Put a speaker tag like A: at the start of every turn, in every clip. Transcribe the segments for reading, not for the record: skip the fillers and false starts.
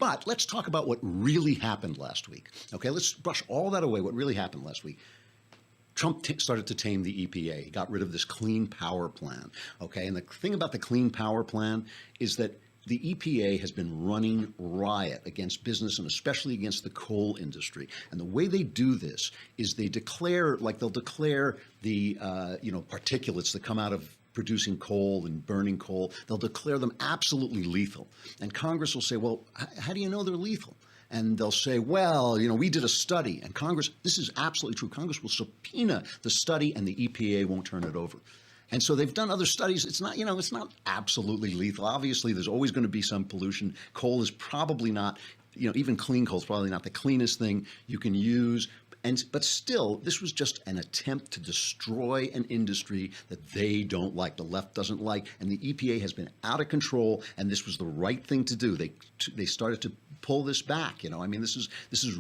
A: But let's talk about what really happened last week. Okay, let's brush all that away. What really happened last week. Trump started to tame the EPA. He got rid of this Clean Power Plan. Okay, and the thing about the Clean Power Plan is that the EPA has been running riot against business and especially against the coal industry. And the way they do this is they declare, like they'll declare the particulates that come out of producing coal and burning coal, they'll declare them absolutely lethal. And Congress will say, well, how do you know they're lethal? And they'll say, well, we did a study. And Congress, this is absolutely true. Congress will subpoena the study and the EPA won't turn it over. And so they've done other studies. It's not, it's not absolutely lethal. Obviously, there's always going to be some pollution. Coal is probably not, even clean coal is probably not the cleanest thing you can use. But still, this was just an attempt to destroy an industry that they don't like, the left doesn't like, and the EPA has been out of control, and this was the right thing to do. They started to pull this back. This is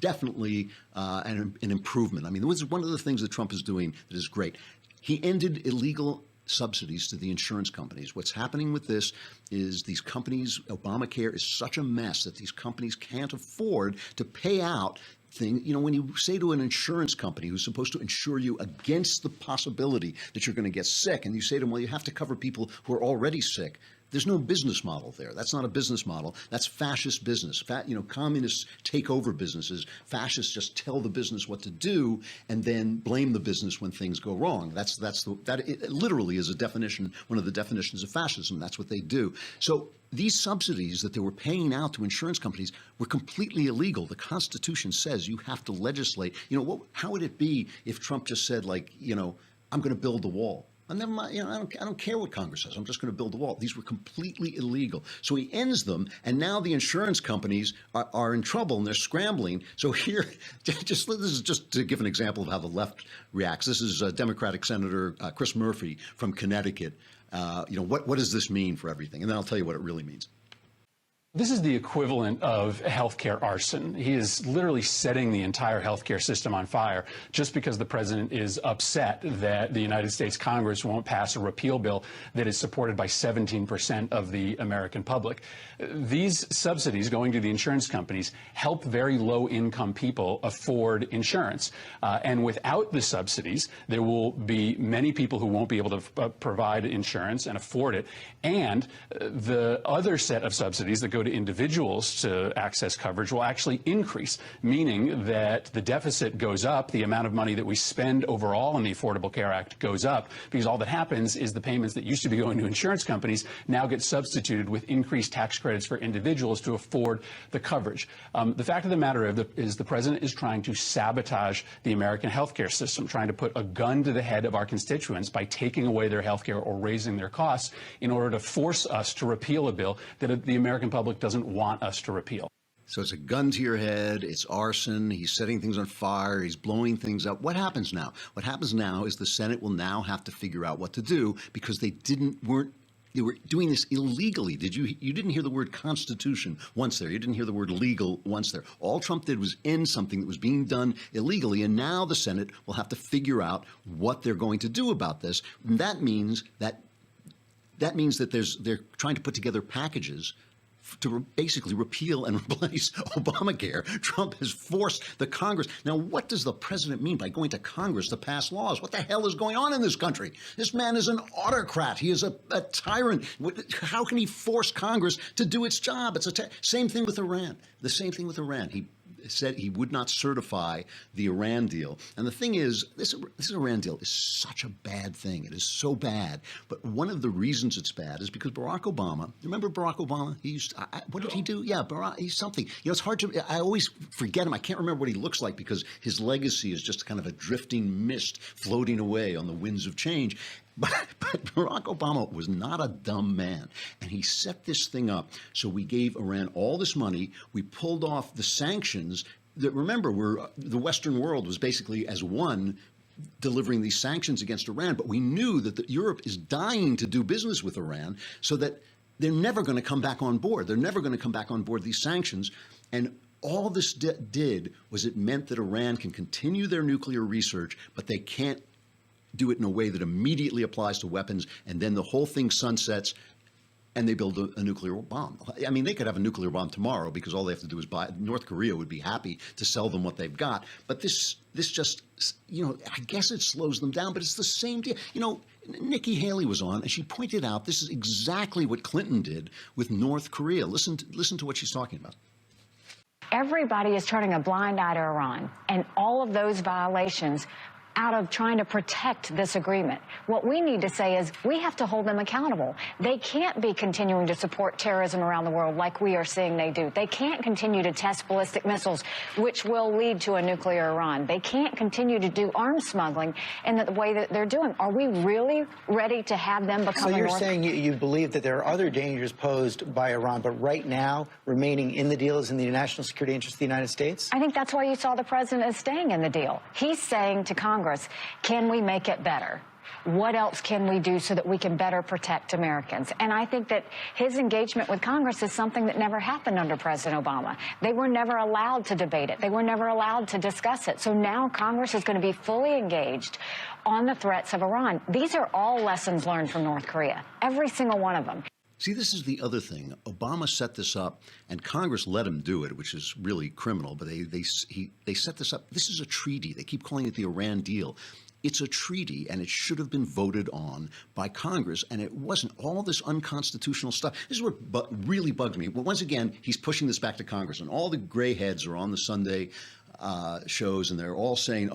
A: definitely an improvement. This is one of the things that Trump is doing that is great. He ended illegal subsidies to the insurance companies. What's happening with this is these companies, Obamacare is such a mess that these companies can't afford to pay out thing. When you say to an insurance company who's supposed to insure you against the possibility that you're going to get sick, and you say to them, well, you have to cover people who are already sick. There's no business model there. That's not a business model. That's fascist business. Communists take over businesses. Fascists just tell the business what to do and then blame the business when things go wrong. That literally is a definition, one of the definitions of fascism. That's what they do. So these subsidies that they were paying out to insurance companies were completely illegal. The Constitution says you have to legislate. How would it be if Trump just said, I'm going to build the wall? And never mind, I don't care what Congress says. I'm just going to build the wall. These were completely illegal. So he ends them, and now the insurance companies are in trouble and they're scrambling. So here, this is just to give an example of how the left reacts. This is Democratic Senator Chris Murphy from Connecticut. What does this mean for everything? And then I'll tell you what it really means.
B: This is the equivalent of healthcare arson. He is literally setting the entire healthcare system on fire just because the president is upset that the United States Congress won't pass a repeal bill that is supported by 17% of the American public. These subsidies going to the insurance companies help very low-income people afford insurance. And without the subsidies, there will be many people who won't be able to provide insurance and afford it. And the other set of subsidies that go to individuals to access coverage will actually increase, meaning that the deficit goes up, the amount of money that we spend overall in the Affordable Care Act goes up, because all that happens is the payments that used to be going to insurance companies now get substituted with increased tax credits for individuals to afford the coverage. The fact of the matter is the president is trying to sabotage the American healthcare system, trying to put a gun to the head of our constituents by taking away their healthcare or raising their costs in order to force us to repeal a bill that the American public doesn't want us to repeal.
A: So it's a gun to your head, it's arson, he's setting things on fire, he's blowing things up. What happens now? What happens now is the Senate will now have to figure out what to do because they were doing this illegally. You didn't hear the word Constitution once there. You didn't hear the word legal once there. All Trump did was end something that was being done illegally, and now the Senate will have to figure out what they're going to do about this. And that means that they're trying to put together packages to basically repeal and replace Obamacare. Trump has forced the Congress. Now, what does the president mean by going to Congress to pass laws? What the hell is going on in this country? This man is an autocrat. He is a tyrant. How can he force Congress to do its job? It's same thing with Iran. The same thing with Iran. He said he would not certify the Iran deal. And the thing is, this Iran deal is such a bad thing. It is so bad. But one of the reasons it's bad is because Barack Obama, remember Barack Obama? What did he do? Yeah, he's something. It's hard I always forget him. I can't remember what he looks like because his legacy is just kind of a drifting mist floating away on the winds of change. But Barack Obama was not a dumb man, and he set this thing up. So we gave Iran all this money. We pulled off the sanctions that, remember, the Western world was basically as one delivering these sanctions against Iran. But we knew that Europe is dying to do business with Iran, so that they're never going to come back on board. They're never going to come back on board these sanctions. And all this did was it meant that Iran can continue their nuclear research, but they can't do it in a way that immediately applies to weapons, and then the whole thing sunsets. and they build a nuclear bomb. I mean, they could have a nuclear bomb tomorrow because all they have to do is buy. North Korea would be happy to sell them what they've got. But this just, I guess it slows them down, but it's the same deal. Nikki Haley was on, and she pointed out this is exactly what Clinton did with North Korea. Listen to what she's talking about.
C: Everybody is turning a blind eye to Iran and all of those violations out of trying to protect this agreement. What we need to say is we have to hold them accountable. They can't be continuing to support terrorism around the world like we are seeing they do. They can't continue to test ballistic missiles, which will lead to a nuclear Iran. They can't continue to do arms smuggling in the way that they're doing. Are we really ready to have them become
D: So you're saying you believe that there are other dangers posed by Iran, but right now remaining in the deal is in the national security interest of the United States?
C: I think that's why you saw the president is staying in the deal. He's saying to Congress, can we make it better? What else can we do so that we can better protect Americans? And I think that his engagement with Congress is something that never happened under President Obama. They were never allowed to debate it. They were never allowed to discuss it. So now Congress is going to be fully engaged on the threats of Iran. These are all lessons learned from North Korea, every single one of them.
A: See, this is the other thing. Obama set this up, and Congress let him do it, which is really criminal. But they set this up. This is a treaty. They keep calling it the Iran deal. It's a treaty, and it should have been voted on by Congress, and it wasn't. All this unconstitutional stuff. This is what really bugged me. But once again, he's pushing this back to Congress, and all the gray heads are on the Sunday shows, and they're all saying,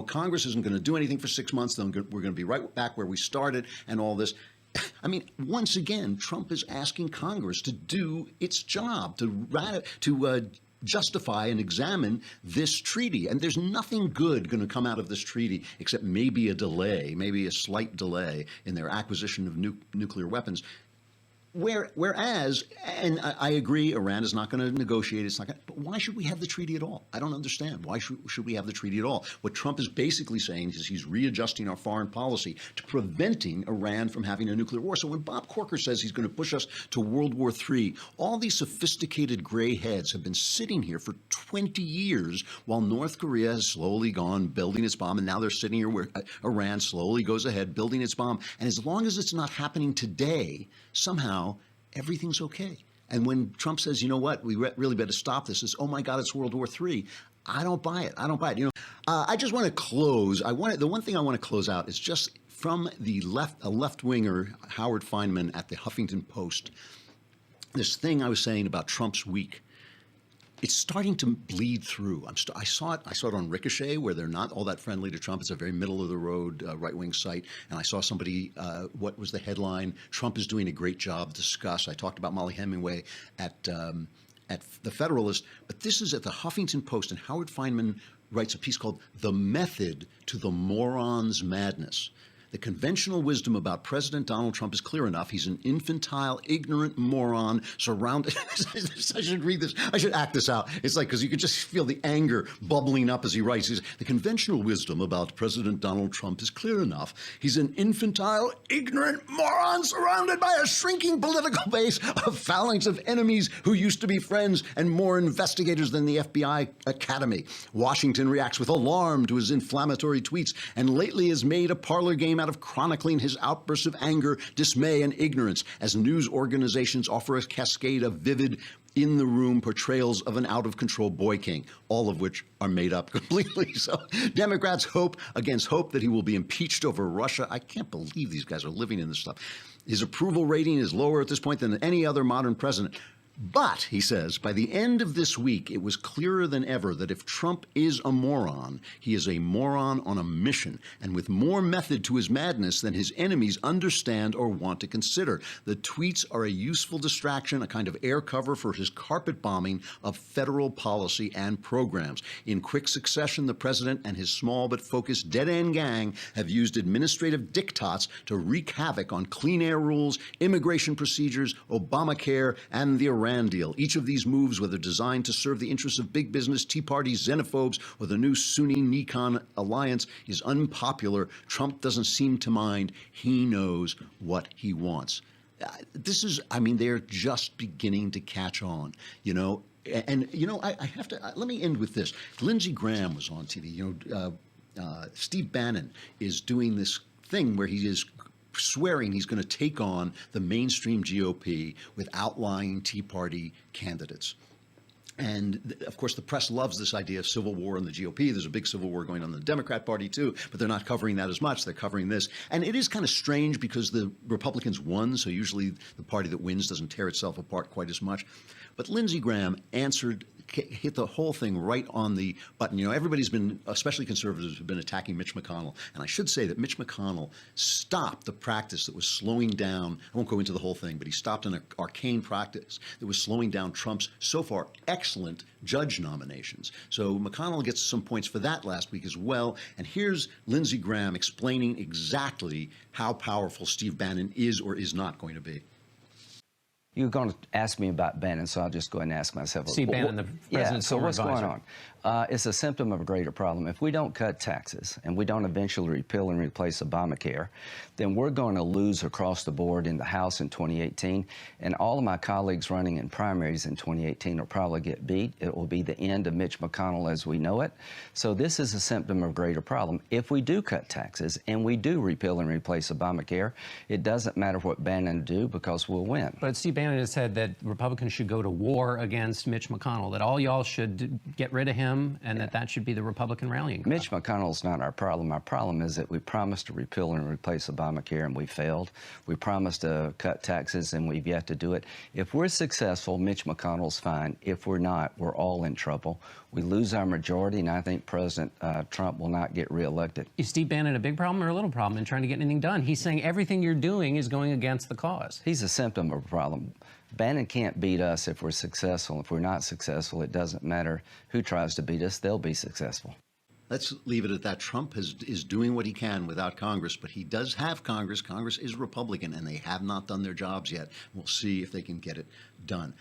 A: Congress isn't going to do anything for 6 months. Then we're going to be right back where we started, and all this. I mean, once again, Trump is asking Congress to do its job, to justify and examine this treaty. And there's nothing good going to come out of this treaty except maybe a delay, maybe a slight delay in their acquisition of nuclear weapons. Whereas, and I agree, Iran is not going to negotiate. It's not going. But why should we have the treaty at all? I don't understand. Why should we have the treaty at all? What Trump is basically saying is he's readjusting our foreign policy to preventing Iran from having a nuclear war. So when Bob Corker says he's going to push us to World War III, all these sophisticated gray heads have been sitting here for 20 years while North Korea has slowly gone building its bomb, and now they're sitting here where Iran slowly goes ahead building its bomb. And as long as it's not happening today, somehow everything's okay. And when Trump says, you know what, we really better stop this, it's, oh my God, it's World War III. I don't buy it. I just want to close. The one thing I want to close out is just from a left-winger, Howard Feynman at the Huffington Post, this thing I was saying about Trump's week. It's starting to bleed through. I saw it on Ricochet, where they're not all that friendly to Trump. It's a very middle-of-the-road right-wing site. And I saw somebody, what was the headline? Trump is doing a great job. Discuss. I talked about Molly Hemingway at The Federalist. But this is at the Huffington Post, and Howard Feynman writes a piece called "The Method to the Moron's Madness." The conventional wisdom about President Donald Trump is clear enough. He's an infantile, ignorant moron surrounded. I should read this. I should act this out. It's like, because you could just feel the anger bubbling up as he writes. He says, the conventional wisdom about President Donald Trump is clear enough. He's an infantile, ignorant moron surrounded by a shrinking political base of phalanx of enemies who used to be friends and more investigators than the FBI Academy. Washington reacts with alarm to his inflammatory tweets, and lately has made a parlor game out of chronicling his outbursts of anger, dismay, and ignorance as news organizations offer a cascade of vivid, in-the-room portrayals of an out-of-control boy king, all of which are made up completely. So Democrats hope against hope that he will be impeached over Russia. I can't believe these guys are living in this stuff. His approval rating is lower at this point than any other modern president. But, he says, by the end of this week, it was clearer than ever that if Trump is a moron, he is a moron on a mission, and with more method to his madness than his enemies understand or want to consider. The tweets are a useful distraction, a kind of air cover for his carpet bombing of federal policy and programs. In quick succession, the president and his small but focused dead-end gang have used administrative diktats to wreak havoc on clean air rules, immigration procedures, Obamacare, and the Iran deal. Each of these moves, whether designed to serve the interests of big business, Tea Party, xenophobes, or the new Sunni-Nikon alliance, is unpopular. Trump doesn't seem to mind. He knows what he wants. They're just beginning to catch on, And, I have to, let me end with this. Lindsey Graham was on TV. Steve Bannon is doing this thing where he is swearing he's going to take on the mainstream GOP with outlying Tea Party candidates. And of course, the press loves this idea of civil war in the GOP. There's a big civil war going on in the Democrat Party, too, but they're not covering that as much. They're covering this. And it is kind of strange because the Republicans won, so usually the party that wins doesn't tear itself apart quite as much. But Lindsey Graham hit the whole thing right on the button. You know, everybody's been, especially conservatives, have been attacking Mitch McConnell. And I should say that Mitch McConnell stopped the practice that was slowing down. I won't go into the whole thing, but he stopped an arcane practice that was slowing down Trump's so far excellent judge nominations. So McConnell gets some points for that last week as well. And here's Lindsey Graham explaining exactly how powerful Steve Bannon is or is not going to be.
E: You're going to ask me about Bannon, so I'll just go ahead and ask myself.
F: Steve Bannon, the president's
E: so
F: former
E: what's
F: advisor.
E: going on? It's a symptom of a greater problem. If we don't cut taxes and we don't eventually repeal and replace Obamacare, then we're going to lose across the board in the House in 2018. And all of my colleagues running in primaries in 2018 will probably get beat. It will be the end of Mitch McConnell as we know it. So this is a symptom of a greater problem. If we do cut taxes and we do repeal and replace Obamacare, it doesn't matter what Bannon do because we'll win.
F: But Steve Bannon has said that Republicans should go to war against Mitch McConnell, that all y'all should get rid of him, and that should be the Republican rallying cry.
E: Mitch McConnell's not our problem. Our problem is that we promised to repeal and replace Obamacare, and we failed. We promised to cut taxes, and we've yet to do it. If we're successful, Mitch McConnell's fine. If we're not, we're all in trouble. We lose our majority, and I think President Trump will not get reelected.
F: Is Steve Bannon a big problem or a little problem in trying to get anything done? He's saying everything you're doing is going against the cause.
E: He's a symptom of a problem. Bannon can't beat us if we're successful. If we're not successful, it doesn't matter who tries to beat us, they'll be successful.
A: Let's leave it at that. Trump is doing what he can without Congress, but he does have Congress. Congress is Republican, and they have not done their jobs yet. We'll see if they can get it done.